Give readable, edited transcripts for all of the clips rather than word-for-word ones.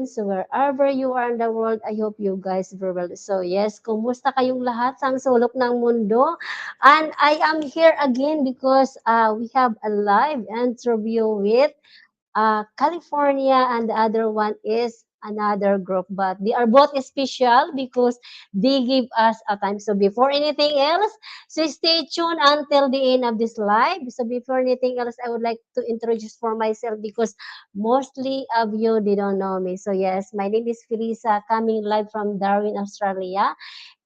So wherever you are in the world, I hope you guys very well. So yes, kumusta kayong lahat sa sulok ng mundo? And I am here again because we have a live interview with California, and the other one is another group, but they are both special because they give us a time. So before anything else, so stay tuned until the end of this live. So before anything else, I would like to introduce for myself because mostly of you they don't know me. So yes, my name is Felisa, coming live from Darwin, Australia.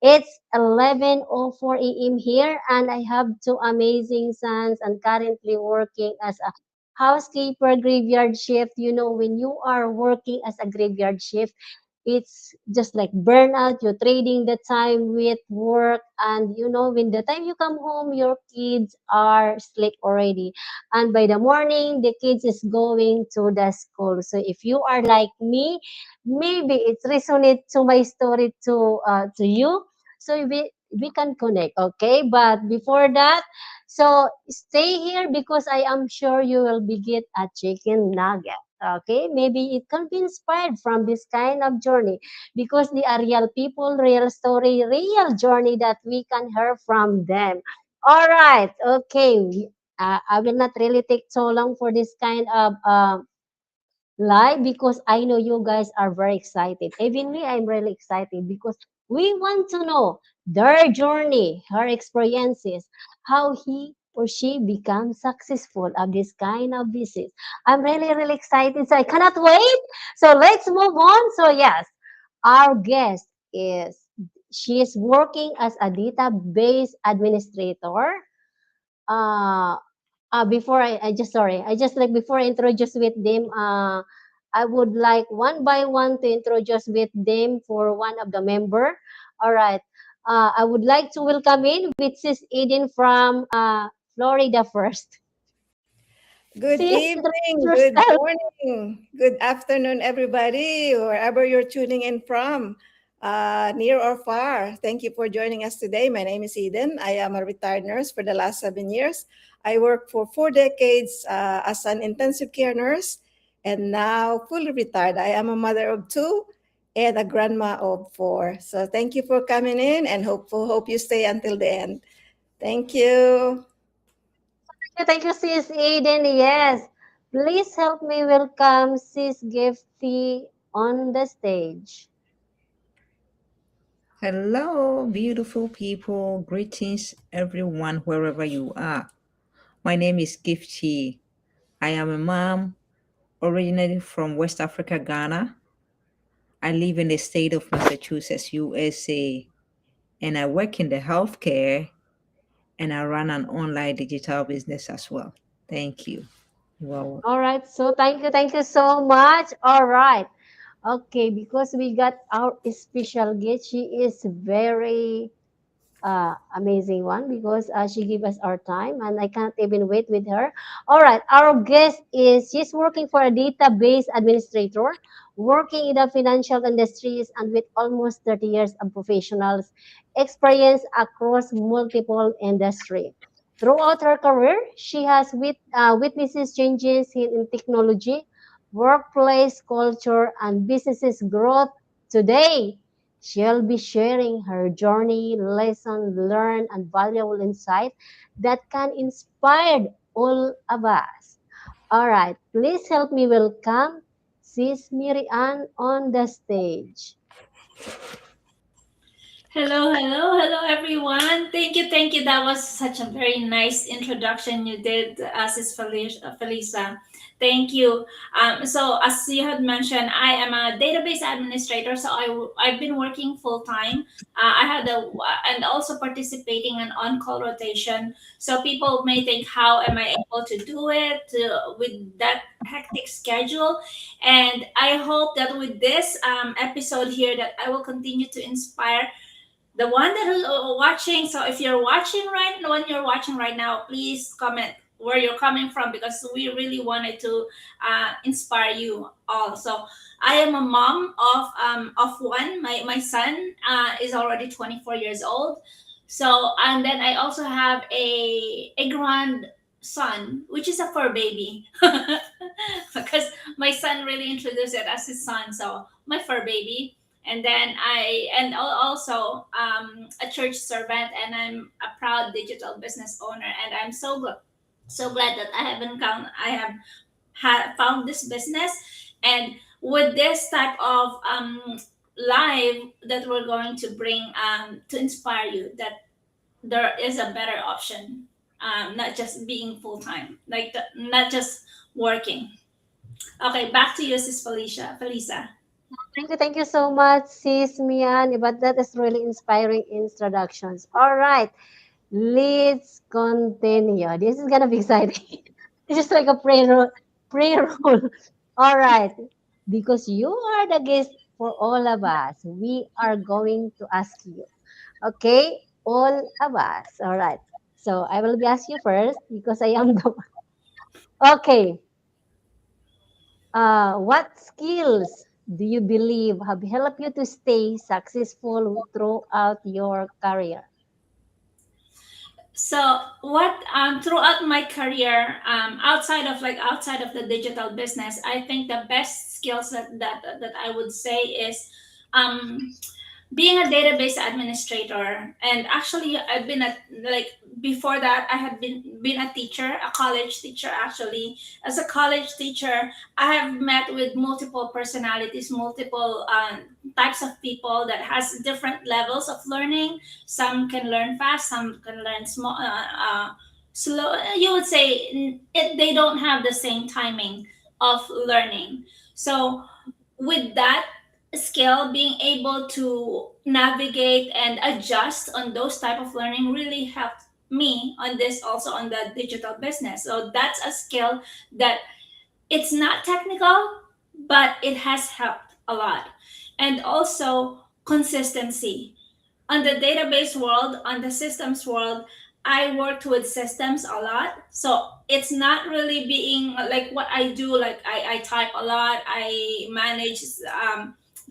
It's 11:04 a.m. here, and I have two amazing sons and currently working as a housekeeper graveyard shift. You know, when you are working as a graveyard shift, it's just like burnout. You're trading the time with work, and you know, when the time you come home, your kids are asleep already, and by the morning, the kids is going to the school. So if you are like me, maybe it's resonate to my story to you, so we can connect, okay? But before that, so stay here because I am sure you will be get a chicken nugget. Okay, maybe it can be inspired from this kind of journey because they are real people, real story, real journey that we can hear from them. All right, okay. I will not really take so long for this kind of live because I know you guys are very excited. Even me, I'm really excited because we want to know their journey, her experiences, how he or she becomes successful of this kind of business. I'm really, really excited. So I cannot wait. So let's move on. So yes, our guest is she is working as a database administrator. Uh, before I just sorry, I just like before I introduce with them, I would like one by one to introduce with them for one of the member. All right. I would like to welcome in with Sis Eden from Florida first. Good Sis, introduce evening, good yourself. morning, good afternoon, everybody, wherever you're tuning in from, near or far. Thank you for joining us today. My name is Eden. I am a retired nurse for the last 7 years. I worked for 4 decades as an intensive care nurse, and now fully retired. I am a mother of two and a grandma of four. So thank you for coming in, and hope you stay until the end. Thank you. Thank you, Sis Eden. Yes. Please help me welcome Sis Gifty on the stage. Hello, beautiful people. Greetings, everyone, wherever you are. My name is Gifty. I am a mom, originally from West Africa, Ghana. I live in the state of Massachusetts, USA, and I work in the healthcare and I run an online digital business as well. Thank you. Wow. All right. So thank you so much. All right. Okay, because we got our special guest. She is very amazing one because she gave us our time and I can't even wait with her. All right, our guest is she's working for a database administrator, working in the financial industries and with almost 30 years of professionals experience across multiple industry. Throughout her career, she has witnesses changes in technology, workplace culture, and businesses growth. Today, she'll be sharing her journey, lessons learned, and valuable insight that can inspire all of us. All right, please help me welcome Sis Mary Ann on the stage. Hello, hello, hello, everyone. Thank you. That was such a very nice introduction you did, Sis Felisa. Thank you. So, as you had mentioned, I am a database administrator. So, I've been working full time. I had and also participating in on-call rotation. So, people may think, how am I able to do it with that hectic schedule? And I hope that with this episode here, that I will continue to inspire the one that is watching. So if you're watching right when you're watching right now, please comment where you're coming from because we really wanted to inspire you all. So I am a mom of one. My son is already 24 years old. So and then I also have a son, which is a fur baby, because my son really introduced it as his son. So my fur baby, and then also a church servant, and I'm a proud digital business owner, and I'm so glad that I have found this business, and with this type of live that we're going to bring to inspire you that there is a better option, not just being full-time, like not just working. Okay, back to you, sis Felisa. Thank you so much, Sis Mian. But that is really inspiring introductions. All right, let's continue. This is gonna be exciting. This is like a pre-roll. All right, because you are the guest for all of us, we are going to ask you. Okay, all of us. All right. So I will be ask you first because I am the one. Okay. What skills do you believe have helped you to stay successful throughout your career? So what throughout my career, outside of the digital business, I think the best skills that I would say is um being a database administrator. And actually I've been a like before that I had been a teacher, a college teacher. Actually, as a college teacher, I have met with multiple personalities, multiple types of people that has different levels of learning. Some can learn fast, some can learn slow. You would say they don't have the same timing of learning. So with that skill, being able to navigate and adjust on those type of learning really helped me on this, also on the digital business. So that's a skill that it's not technical, but it has helped a lot. And also consistency on the database world, on the systems world, I worked with systems a lot. So it's not really being like what I do, like I type a lot, I manage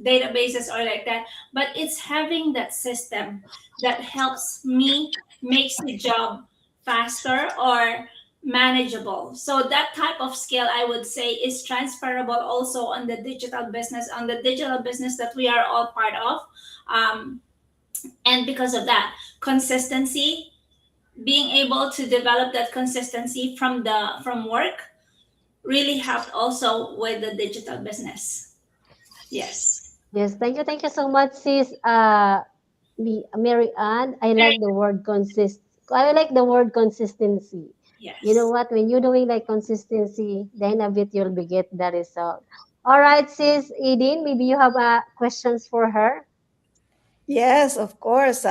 databases or like that, but it's having that system that helps me, makes the job faster or manageable. So that type of skill I would say is transferable also on the digital business, that we are all part of. Um, and because of that consistency, being able to develop that consistency from work really helped also with the digital business. Yes. Yes, thank you so much, sis. Mary Ann. I like the word consistency. You know Yes. what? When you're doing like consistency, then a bit you'll be get the result. All right, sis Edin, maybe you have questions for her. Yes, of course.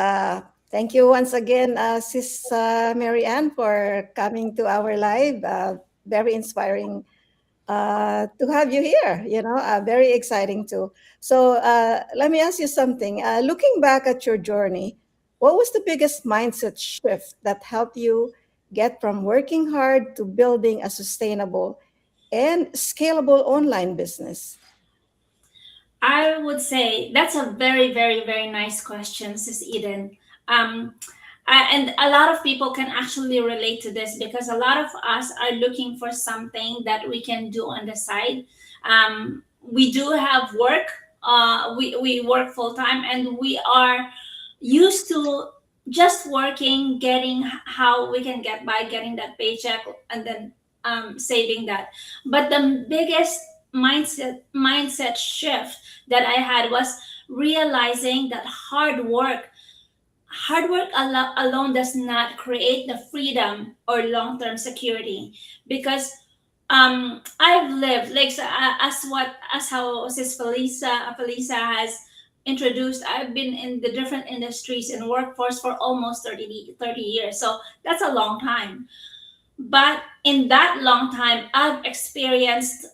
Thank you once again, Sis Mary Ann, for coming to our live. Very inspiring to have you here. Very exciting too. So let me ask you something. Looking back at your journey, what was the biggest mindset shift that helped you get from working hard to building a sustainable and scalable online business? I would say that's a very, very, very nice question, Sis Eden. Um, and a lot of people can actually relate to this because a lot of us are looking for something that we can do on the side. We do have work. We work full time, and we are used to just working, getting how we can get by, getting that paycheck, and then saving that. But the biggest mindset shift that I had was realizing that alone does not create the freedom or long-term security, because I've lived like as how sis Felisa has introduced. I've been in the different industries and workforce for almost 30 years, so that's a long time. But in that long time, I've experienced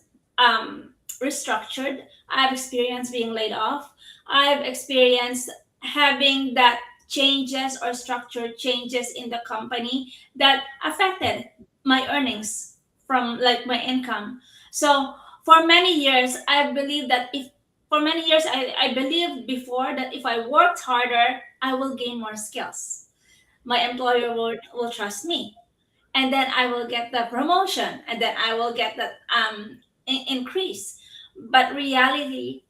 restructured. I've experienced being laid off. I've experienced having that changes or structured changes in the company that affected my earnings from like my income. So for many years, I believed that if for many years I believed before that if I worked harder, I will gain more skills. My employer will trust me, and then I will get the promotion, and then I will get the increase. But reality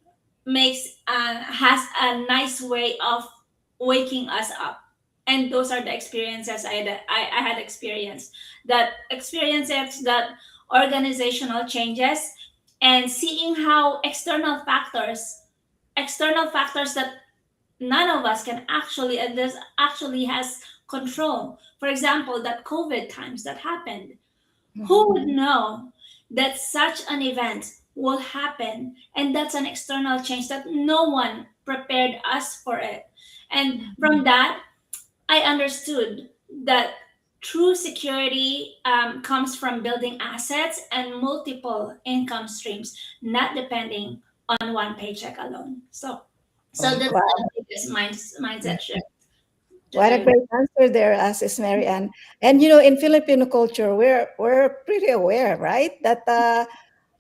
makes has a nice way of waking us up, and those are the experiences I had experienced, that experiences, that organizational changes, and seeing how external factors that none of us can actually, and this actually has control. For example, that COVID times that happened, who would Mhm. know that such an event will happen, and that's an external change that no one prepared us for it. And from that, I understood that true security comes from building assets and multiple income streams, not depending on one paycheck alone. So Oh, that's wow. the biggest mindset shift that What a I. great answer there, Sis Mary Ann. And in Filipino culture, we're pretty aware, right? That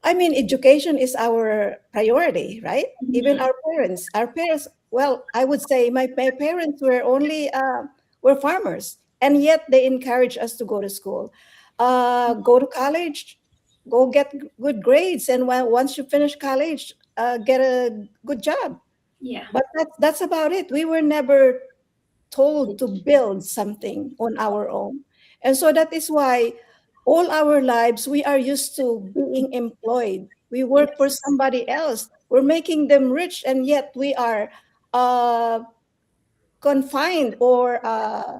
I mean, education is our priority, right? Even Mhm. our parents. Well, I would say my parents were farmers, and yet they encourage us to go to school, go to college, go get good grades, and once you finish college, get a good job. Yeah, But that's about it. We were never told to build something on our own. And so that is why all our lives we are used to being employed. We work for yes, somebody else. We're making them rich, and yet we are uh, confined or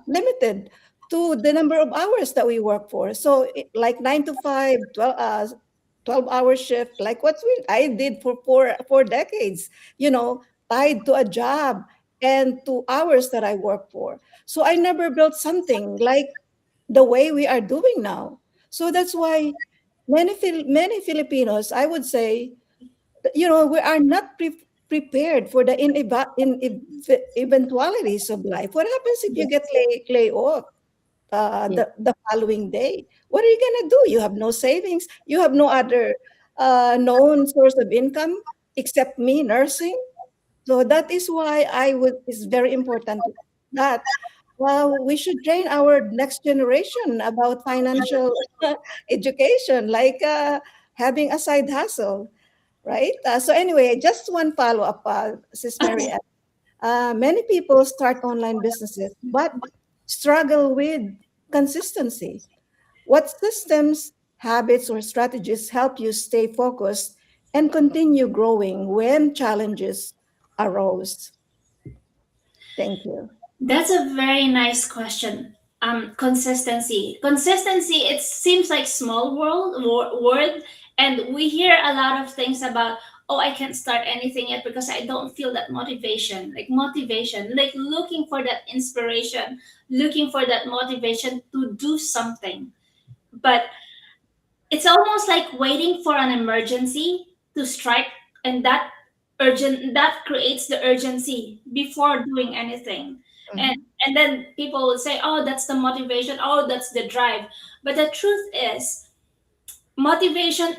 limited to the number of hours that we work for. So, like 9 to 5, 12-hour shift, like I did for four decades, tied to a job and to hours that I work for. So I never built something like the way we are doing now. So that's why many Filipinos, I would say, we are not prepared for the eventualities of life. What happens if you get yes, lay off Yeah. the following day? What are you gonna do? You have no savings. You have no other known source of income except me nursing. So that is why it's very important that we should train our next generation about financial education, like having a side hustle, right? So anyway, just one follow up, Sis Mary. Many people start online businesses, but struggle with consistency. What systems, habits, or strategies help you stay focused and continue growing when challenges arose? Thank you. that's a very nice question. Consistency. It seems like small word, and we hear a lot of things about. Oh, I can't start anything yet because I don't feel that motivation, like looking for that inspiration, looking for that motivation to do something. But it's almost like waiting for an emergency to strike, and that creates the urgency before doing anything. and Mhm. and then people will say, oh, that's the motivation, oh, that's the drive. But the truth is, motivation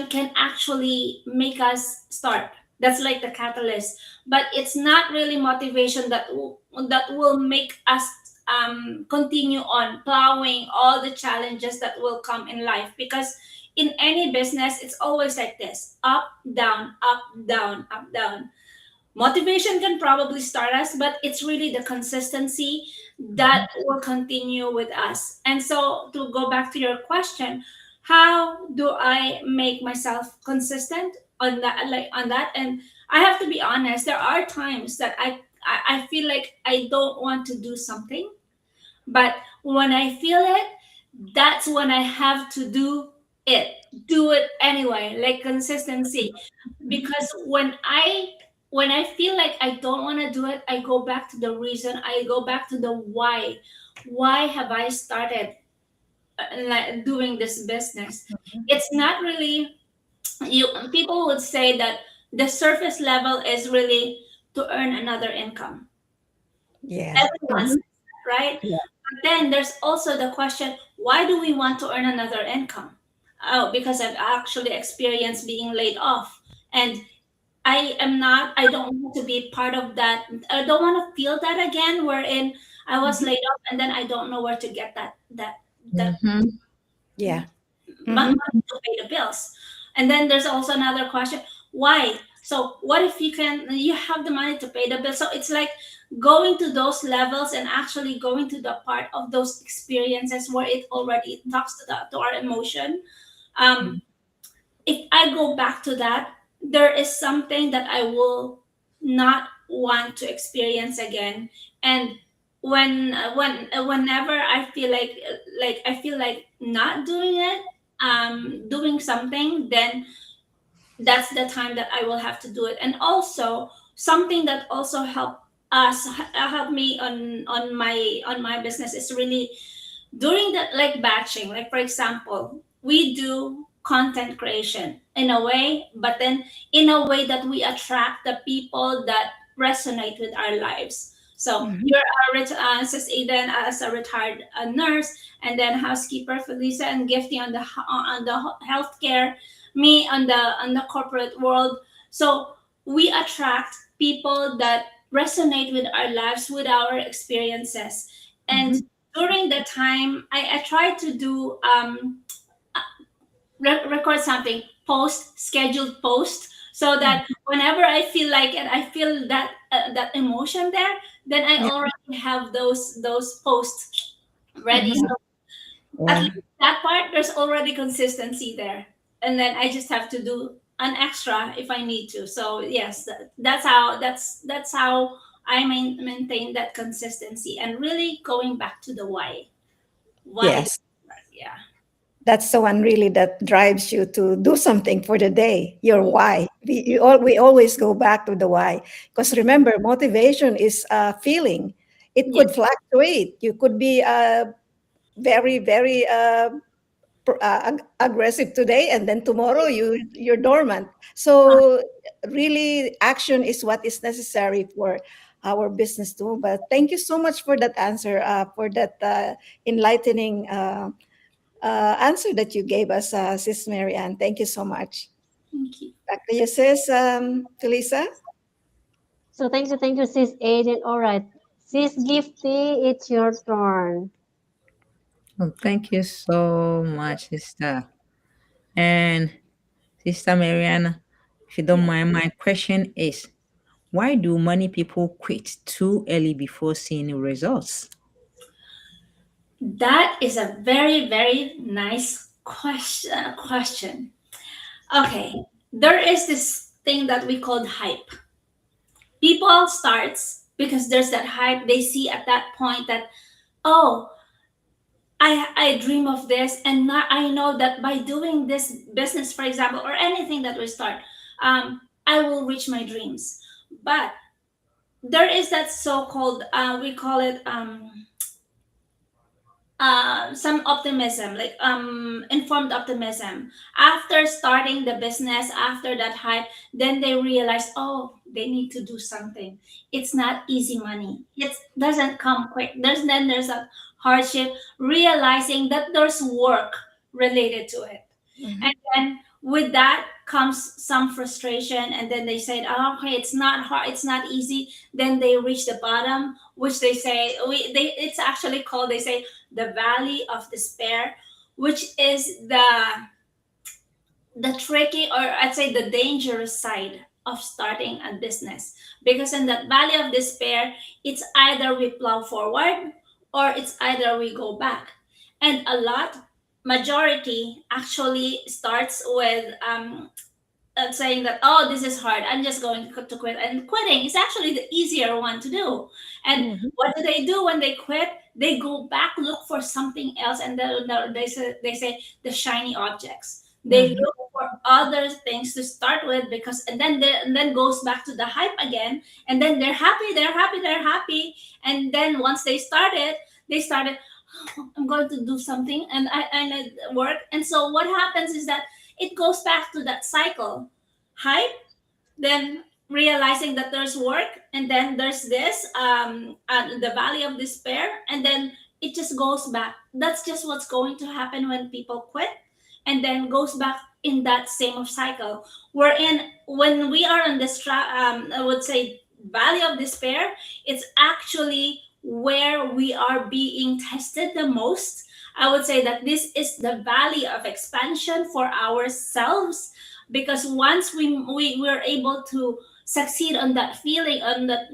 can actually make us start. That's like the catalyst, but it's not really motivation that will make us continue on plowing all the challenges that will come in life. Because in any business, it's always like this: up, down, up, down, up, down. Motivation can probably start us, but it's really the consistency that will continue with us. And so, to go back to your question, how do I make myself consistent on that, and I have to be honest, there are times that I feel like I don't want to do something, but when I feel it, that's when I have to do it anyway, like consistency. Because when I feel like I don't want to do it, I go back to the reason, I go back to the why have I started like doing this business. It's not really, you people would say that the surface level is really to earn another income. Yeah. Everyone Mhm. says that, right? Yeah. But then there's also the question, why do we want to earn another income? Oh, because I've actually experienced being laid off, and I don't want to be part of that. I don't want to feel that again, wherein I was Mhm. laid off and then I don't know where to get that that Mm-hmm. Yeah. Mm-hmm. money to pay the bills. And then there's also another question, why? So what if you have the money to pay the bill? So it's like going to those levels and actually going to the part of those experiences where it talks to our emotion. um if I go back to that, there is something that I will not want to experience again. And whenever I feel like I feel like not doing it, doing something, then that's the time that I will have to do it. And also something that also help me on my business is really during the like batching, like for example, we do content creation in a way, but then in a way that we attract the people that resonate with our lives. So Mm-hmm. you're Sis Aiden as a retired nurse, and then housekeeper Felisa and Gifty on the healthcare, me on the corporate world. So we attract people that resonate with our lives, with our experiences. And Mm-hmm. during the time I try to do record something, post scheduled post, so that whenever I feel like it, I feel that emotion there, then I Yeah. already have those posts ready. Mm-hmm. So at Yeah. least that part, there's already consistency there, and then I just have to do an extra if I need to. So yes, that's how I maintain that consistency and really going back to the why. Yes. Yeah. That's the one really that drives you to do something for the day. Your why. We always go back to the why, because remember, motivation is a feeling. It Yeah. could fluctuate. You could be very, very aggressive today, and then tomorrow you're dormant. So really, action is what is necessary for our business too. But thank you so much for that answer, for that enlightening answer that you gave us, Sis Marianne. Thank you so much. Thank you. Back to you, Sis Felisa. So thank you, Sis Aiden. All right. Sis Gifty, it's your turn. Well, thank you so much, sister. And Sister Mariana, if you don't Yeah. mind, my question is, why do many people quit too early before seeing results? That is a very, very nice question. Okay. There is this thing that we call hype. People starts because there's that hype. They see at that point that, oh, I dream of this, and not, I know that by doing this business, for example, or anything that we start, I will reach my dreams. But there is that so-called we call it some optimism, like informed optimism. After starting the business, after that hype, then they realize, oh, they need to do something. It's not easy money. It doesn't come quick. There's a hardship, realizing that there's work related to it. Mhm. And then with that comes some frustration, and then they said, oh, okay, it's not hard, it's not easy. Then they reach the bottom, which they say it's actually called, they say, the valley of despair, which is the tricky, or I'd say the dangerous side of starting a business. Because in that valley of despair, it's either we plow forward or it's either we go back. And a lot, majority actually starts with saying that, oh, this is hard, I'm just going to quit. And quitting is actually the easier one to do. And Mhm. what do they do when they quit? They go back, look for something else, and then they say the shiny objects. They Mhm. look for other things to start with, because and then goes back to the hype again, and then they're happy. And then once they started, oh, I'm going to do something, and I need work. And so what happens is that it goes back to that cycle: hype, then realizing that there's work, and then there's this the valley of despair, and then it just goes back. That's just what's going to happen when people quit, and then goes back in that same of cycle. Wherein when we are on this I would say valley of despair, it's actually where we are being tested the most I would say that this is the valley of expansion for ourselves, because once we were able to succeed on that feeling, on that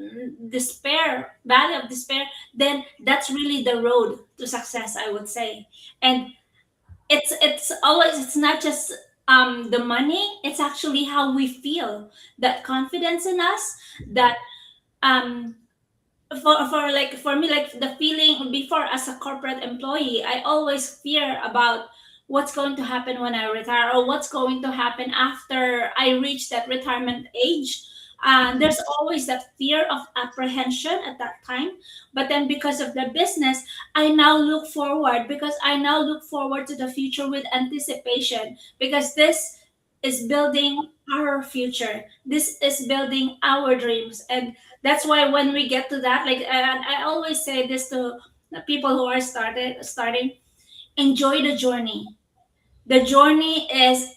despair, valley of despair, then that's really the road to success, I would say. And it's always, it's not just the money, it's actually how we feel, that confidence in us, that um for like for me, like the feeling before as a corporate employee, I always fear about what's going to happen when I retire, or what's going to happen after I reach that retirement age. There's always that fear of apprehension at that time. But then because of the business, I now look forward, because I now look forward to the future with anticipation, because this is building our future, this is building our dreams. And that's why when we get to that, like, and I always say this to the people who are starting, enjoy the journey. The journey is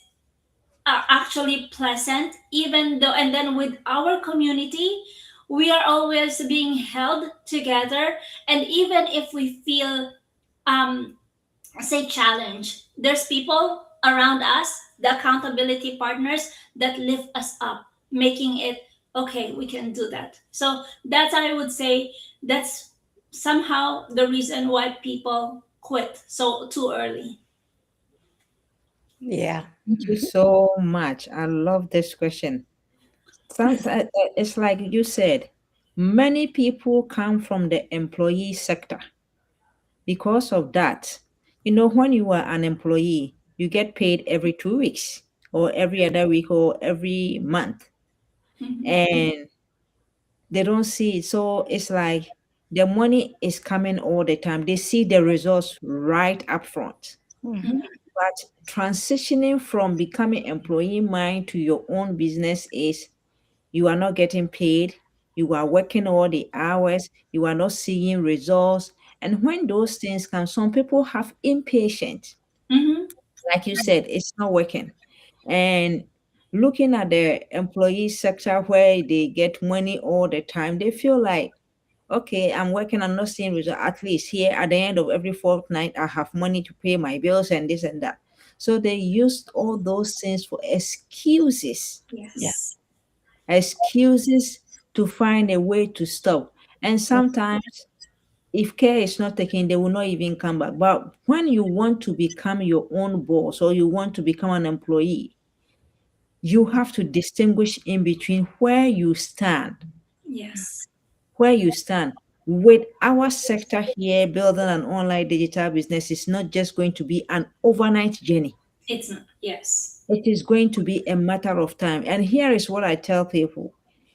actually pleasant, even though, and then with our community, we are always being held together. And even if we feel um say challenge, there's people around us, the accountability partners, that lift us up, making it okay, we can do that. So that's, I would say, that's somehow the reason why people quit so too early. Yeah. Thank you so much. I love this question. It's like you said, many people come from the employee sector. Because of that, when you are an employee, you get paid every 2 weeks or every other week or every month, Mhm. and they don't see it. So it's like the money is coming all the time. They see the results right up front. Mhm. Mhm. But transitioning from becoming employee mind to your own business is you are not getting paid, you are working all the hours, you are not seeing results. And when those things come, some people have impatience. Mhm. Like you said, it's not working. And looking at the employee sector where they get money all the time, they feel like, okay, I'm working, I'm not seeing results. At least here at the end of every fortnight, I have money to pay my bills and this and that. So they used all those things for Yeah. Yes. excuses to find a way to stop. And sometimes, if care is not taken, they will not even come back. But when you want to become your own boss or you want to become an employee, you have to distinguish in between Yes. where you stand. With our sector here, building an online digital business is not just going to be an overnight journey. It's not. Yes. It is going to be a matter of time. And here is what I tell people: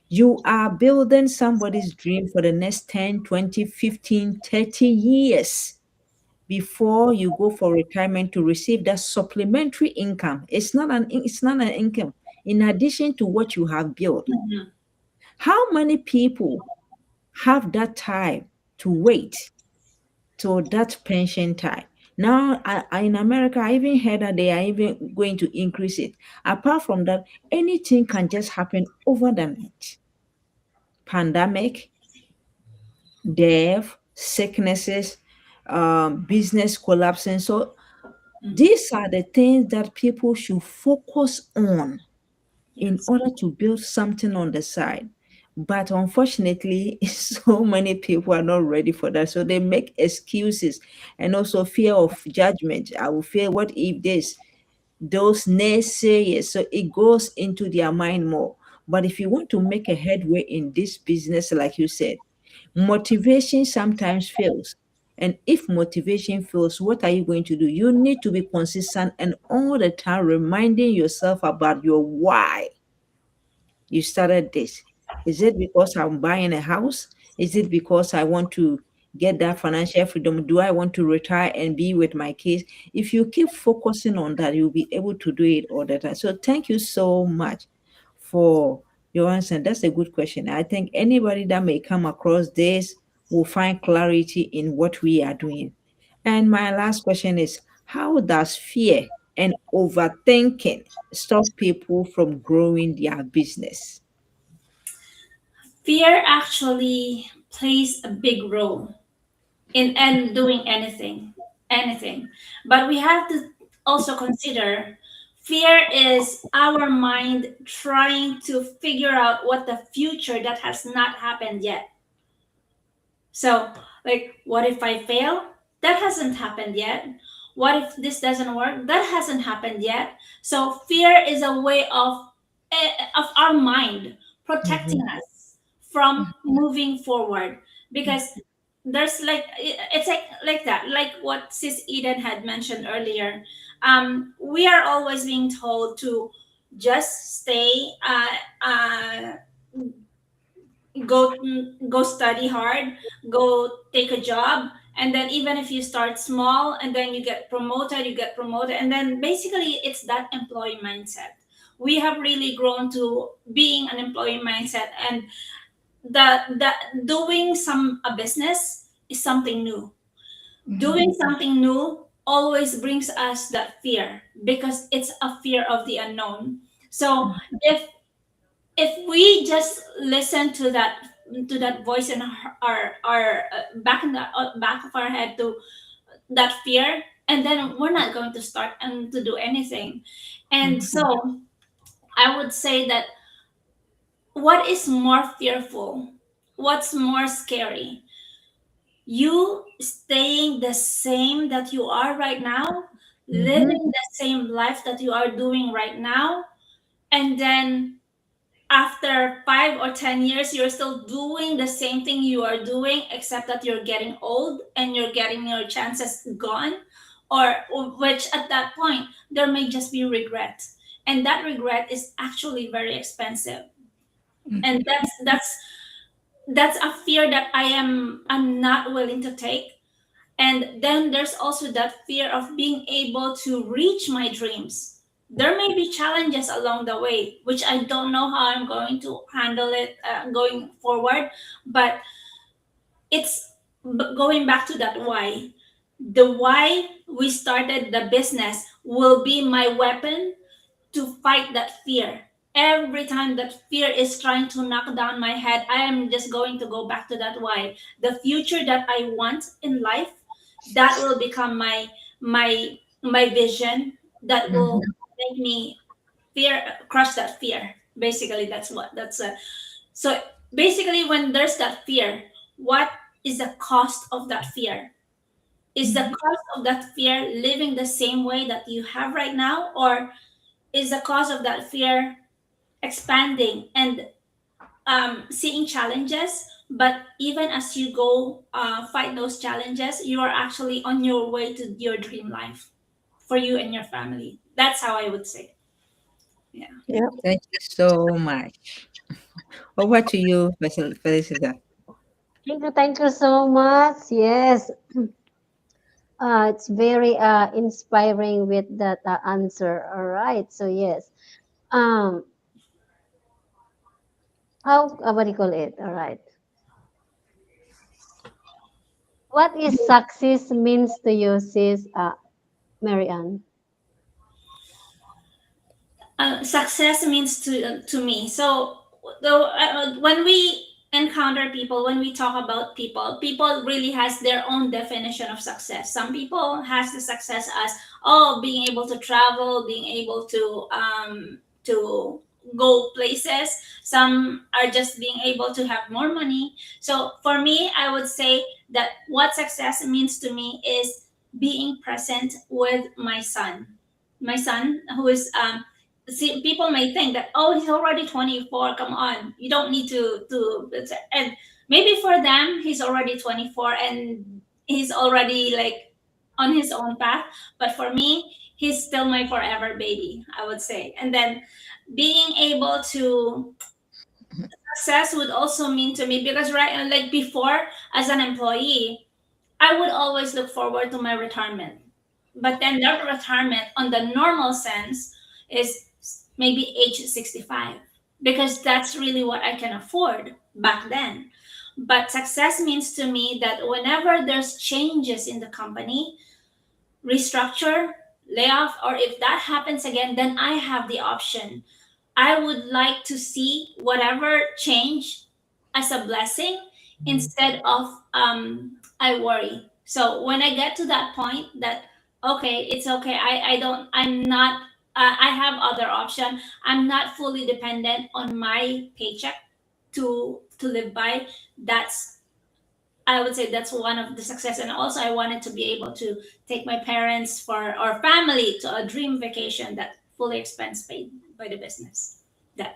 you are building somebody's dream for the next 10, 20, 15, 30 years before you go for retirement to receive that supplementary income. It's not an income in addition to what you have built. Mhm. How many people have that time to wait till that pension time? Now, in America, I even heard that they are even going to increase it. Apart from that, anything can just happen over the night. Pandemic, death, sicknesses, business collapsing. So Mhm. these are the things that people should focus on in Yes. order to build something on the side. But unfortunately, so many people are not ready for that. So they make excuses and also fear of judgment. I will fear, what if this, those naysayers. So it goes into their mind more. But if you want to make a headway in this business, like you said, motivation sometimes fails. And if motivation fails, what are you going to do? You need to be consistent and all the time reminding yourself about your why you started this. Is it because I'm buying a house? Is it because I want to get that financial freedom? Do I want to retire and be with my kids? If you keep focusing on that, you'll be able to do it all the time. So thank you so much for your answer. That's a good question. I think anybody that may come across this will find clarity in what we are doing. And my last question is, how does fear and overthinking stop people from growing their business? Fear actually plays a big role in and doing anything. anything. But we have to also consider fear is our mind trying to figure out what the future that has not happened yet. So, like, what if I fail? That hasn't happened yet. What if this doesn't work? That hasn't happened yet. So, fear is a way of our mind protecting Mhm. us from moving forward, because there's like it's like that, like what Sis Eden had mentioned earlier. We are always being told to just stay go study hard, go take a job, and then even if you start small and then you get promoted, and then basically it's that employee mindset. We have really grown to being an employee mindset, and the doing some a business is something new. Doing something new always brings us that fear because it's a fear of the unknown. So if we just listen to that voice in our back in the back of our head, to that fear, and then we're not going to start and to do anything. And so I would say that what is more fearful, what's more scary, you staying the same that you are right now, Mhm. living the same life that you are doing right now, and then after 5 or 10 years, you're still doing the same thing you are doing, except that you're getting old and you're getting your chances gone, or which at that point, there may just be regret. And that regret is actually very expensive. And that's a fear that I'm not willing to take. And then there's also that fear of being able to reach my dreams. There may be challenges along the way, which I don't know how I'm going to handle it going forward. But it's going back to that why. The why we started the business will be my weapon to fight that fear. Every time that fear is trying to knock down my head, I am just going to go back to that why. The future that I want in life, that will become my vision that will Mhm. make me fear crush that fear. Basically, that's so basically when there's that fear, what is the cost of that fear? Is the cost of that fear living the same way that you have right now, or is the cause of that fear expanding and seeing challenges, but even as you go fight those challenges, you are actually on your way to your dream life for you and your family. That's how I would say. Yeah. Yeah. Thank you so much. Over to you, Felicita. Thank you so much. Yes, it's very inspiring with that answer. All right. So yes. Um, how what do you call it? All right. What is success means to you, sis, Marianne? Success means to me. So though when we encounter people, when we talk about people, people really has their own definition of success. Some people has the success as, oh, being able to travel, being able to go places. Some are just being able to have more money. So for me, I would say that what success means to me is being present with my son who is see, people may think that, oh, he's already 24, come on, you don't need to, and maybe for them he's already 24 and he's already like on his own path. But for me, he's still my forever baby, I would say. And then being able to success would also mean to me, because right, like before, as an employee, I would always look forward to my retirement. But then that retirement, on the normal sense, is maybe age 65, because that's really what I can afford back then. But success means to me that whenever there's changes in the company, restructure, layoff, or if that happens again, then I have the option. I would like to see whatever change as a blessing instead of I worry. So when I get to that point that okay, it's okay, I don't, I'm not, I have other option. I'm not fully dependent on my paycheck to live by. That's, I would say that's one of the success. And also I wanted to be able to take my parents for or family to a dream vacation that fully expense paid by the business. That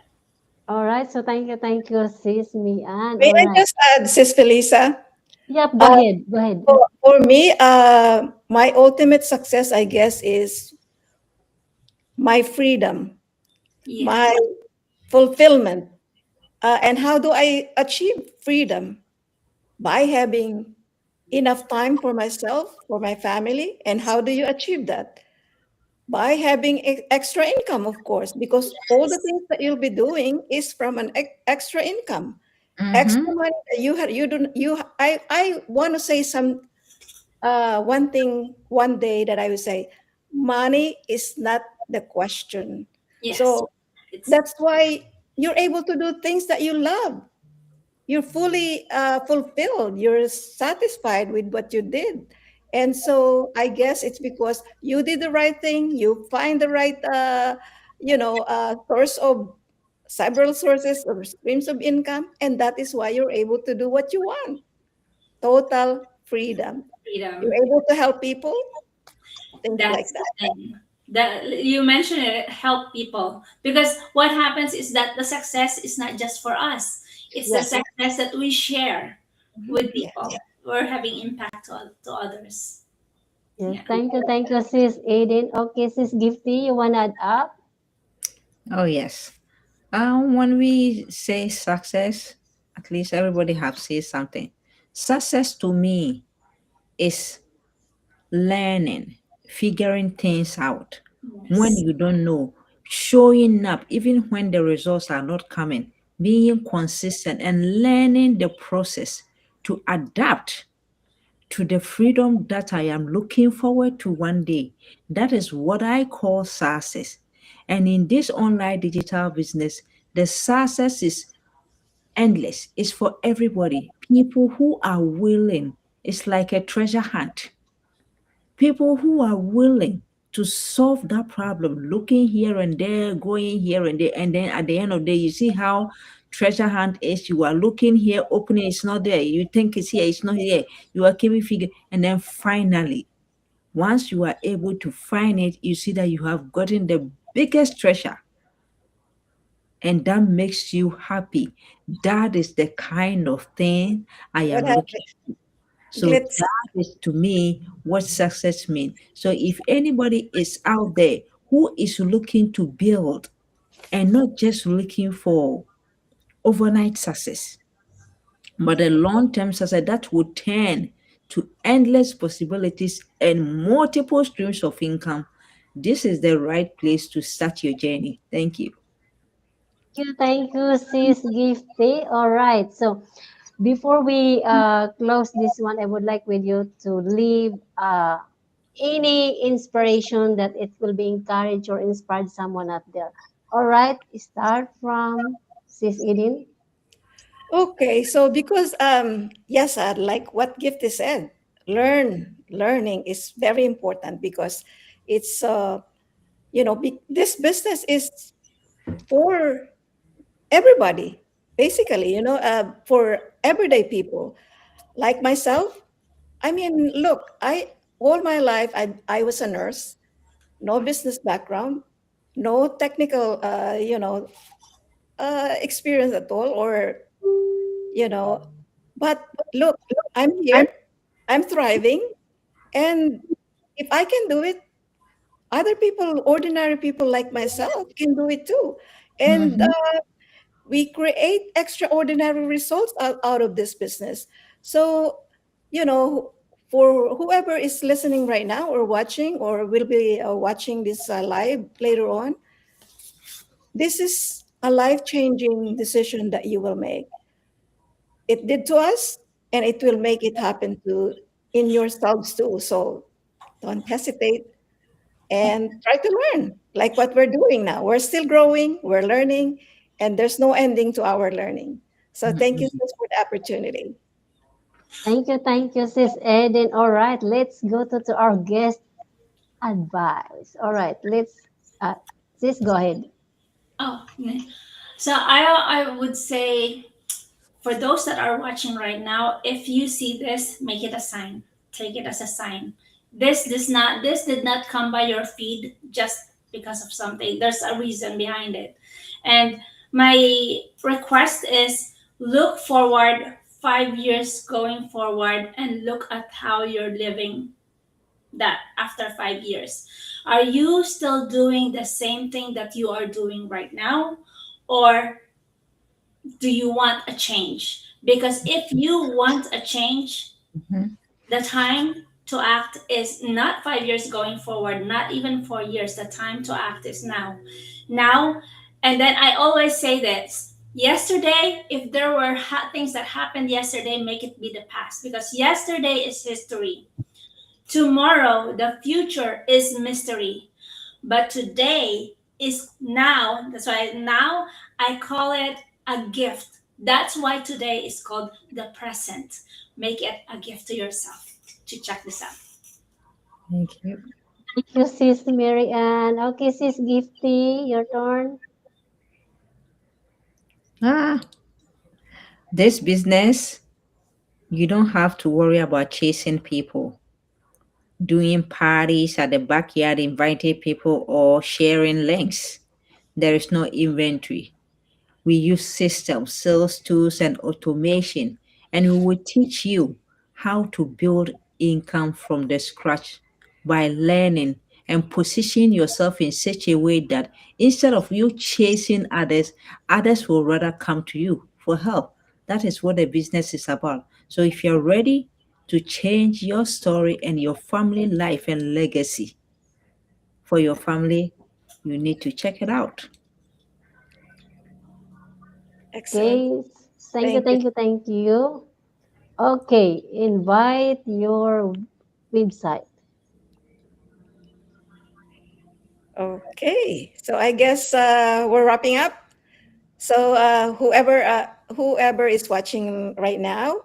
All right. So thank you, sis Mian. May All I right. just add, Sis Felisa? Yep. Go Uh, ahead. Go ahead. for me, my ultimate success, I guess, is my freedom, yes, my fulfillment. And how do I achieve freedom? By having enough time for myself, for my family. And how do you achieve that? By having extra income, of course, because all the yes, things that you'll be doing is from an extra income, extra Mm-hmm. money that you have. You don't. You. I want to say one thing one day that I would say, money is not the question. yes. So It's that's why you're able to do things that you love. You're fully fulfilled. You're satisfied with what you did. And so I guess it's because you did the right thing. You find the right, source of several sources or streams of income. And that is why you're able to do what you want. Total freedom. You're freedom. able to help people, things like That's the that. thing. That you mentioned it, help people. Because what happens is that the success is not just for us. It's the Yes. success that we share Mhm. with Yeah. people. We're having impact to others. Yes. Yeah. Thank you, sis Aiden. Okay, sis Gifty, you wanna add up? Oh yes. When we say success, at least everybody have said something. Success to me is learning, figuring things out when Yes. you don't know, showing up even when the results are not coming, being consistent and learning the process to adapt to the freedom that I am looking forward to one day. That is what I call success. And in this online digital business, the success is endless. It's for everybody. People who are willing. It's like a treasure hunt. People who are willing to solve that problem, looking here and there, going here and there, and then at the end of the day, you see how treasure hunt is. You are looking here, opening, it's not there. You think it's here, it's not here. You are keeping figure, and then finally, once you are able to find it, you see that you have gotten the biggest treasure, and that makes you happy. That is the kind of thing I What am looking. happened? So Glitz. that is to me what success means. So if anybody is out there who is looking to build and not just looking for overnight success, but a long-term success that will turn to endless possibilities and multiple streams of income, this is the right place to start your journey. Thank you. Thank you, sis Gifty. All right. So before we close this one, I would like with you to leave any inspiration that it will be encouraged or inspired someone out there. All right. Start from sis Eden. Okay, so because yes, like what Gifty said, learning is very important because it's this business is for everybody, basically, for everyday people like myself. I mean, look, I all my life I was a nurse, no business background, no technical experience at all, or you know, but look, I'm here, I'm thriving, and if I can do it, other people, ordinary people like myself, can do it too. And Mhm. we create extraordinary results out of this business. So, you know, for whoever is listening right now or watching or will be watching this live later on, this is a life changing decision that you will make. It did to us, and it will make it happen to in yourselves too. So don't hesitate and try to learn like what we're doing now. We're still growing, we're learning, and there's no ending to our learning. So thank you Mhm. sis, for the opportunity. Thank you, sis Eden. All right, let's go to our guest advice. All right, uh, sis, go ahead. Oh, so I would say, for those that are watching right now, if you see this, make it a sign. Take it as a sign. This did not come by your feed just because of something. There's a reason behind it. And my request is, look forward 5 years going forward and look at how you're living that after 5 years. Are you still doing the same thing that you are doing right now? Or do you want a change? Because if you want a change, Mhm. the time to act is not 5 years going forward, not even 4 years. The time to act is now. Now, and then I always say this, yesterday, if there were things that happened yesterday, make it be the past, because yesterday is history. Tomorrow, the future is mystery. But today is now. That's why now I call it a gift. That's why today is called the present. Make it a gift to yourself. To check this out. Thank you. Thank you, sis Mary Ann. Okay, sis Gifty, your turn. Ah, this business, you don't have to worry about chasing people, doing parties at the backyard, inviting people, or sharing links. There is no inventory. We use systems, sales tools, and automation, and we will teach you how to build income from the scratch by learning and position yourself in such a way that instead of you chasing others, others will rather come to you for help. That is what the business is about. So if you're ready to change your story and your family life and legacy for your family, you need to check it out. Excellent. Okay, thank you, Thank you. thank you, thank you. Okay, invite your website. Okay. So I guess we're wrapping up. So whoever is watching right now,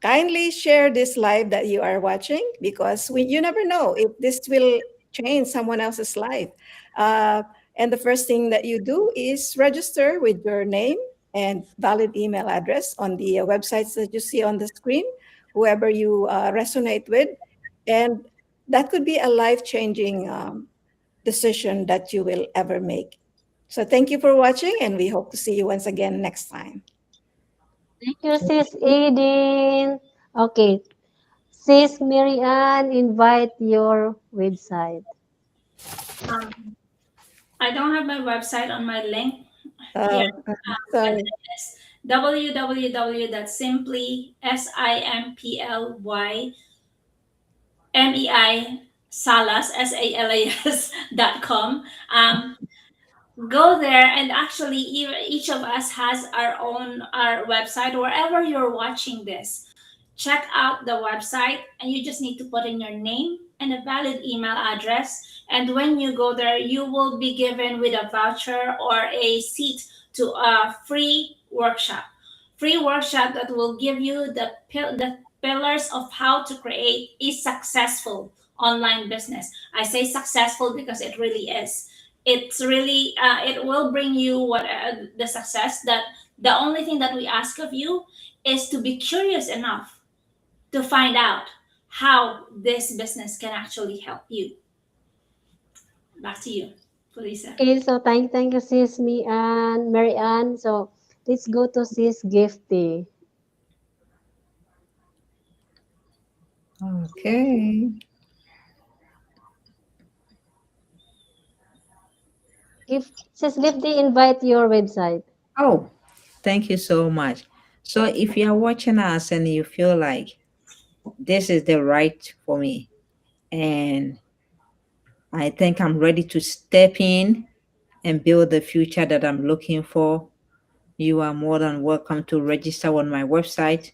kindly share this live that you are watching, because you never know if this will change someone else's life. Uh, and the first thing that you do is register with your name and valid email address on the websites that you see on the screen, whoever you resonate with. And that could be a life changing decision that you will ever make. So thank you for watching, and we hope to see you once again next time. Thank you, sis Eden. Okay, sis Mary Ann, invite your website. Um, I don't have my website on my link here, Uh, but sorry. it is www.simplysalas.com. Go there, and actually each of us has our own our website. Wherever you're watching this, check out the website, and you just need to put in your name and a valid email address. And when you go there, you will be given with a voucher or a seat to a free workshop that will give you the pillars of how to create a successful online business. I say successful because it really is. It's really it will bring you what the success that the only thing that we ask of you is to be curious enough to find out how this business can actually help you. Back to you, Felisa. Okay, so thank you, sis me and Mary Ann. So let's go to sis Gifty. Okay. Sis Gifty, invite your website. Oh, thank you so much. So, if you are watching us and you feel like this is the right for me, and I think I'm ready to step in and build the future that I'm looking for, you are more than welcome to register on my website,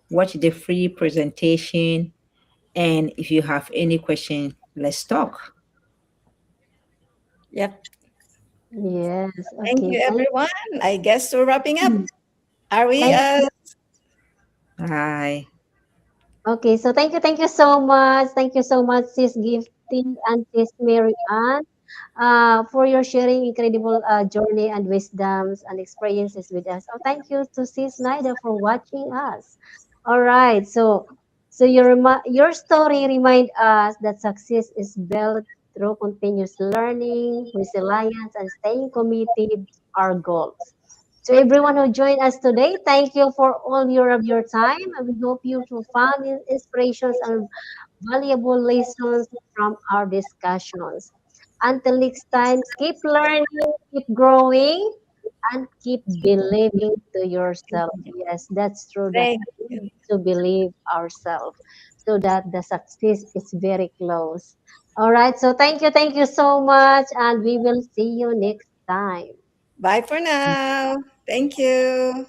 watch the free presentation, and if you have any question, let's talk. Yep. Yes, Thank okay. you, everyone. I guess we're wrapping up. Are we? Thank Bye. Okay, so thank you so much. Thank you so much, Sis Gifty and Sis Mary Ann, for your sharing incredible journey and wisdoms and experiences with us. Oh, thank you to Sis Nida for watching us. All right, so your story remind us that success is built through continuous learning, resilience, and staying committed to our goals. To everyone who joined us today, thank you for all of your time. And we hope you will find inspirations and valuable lessons from our discussions. Until next time, keep learning, keep growing, and keep believing to yourself. Yes, that's true that Thank we you. need to believe ourselves so that the success is very close. All right, so thank you so much, and we will see you next time. Bye for now. Thank you.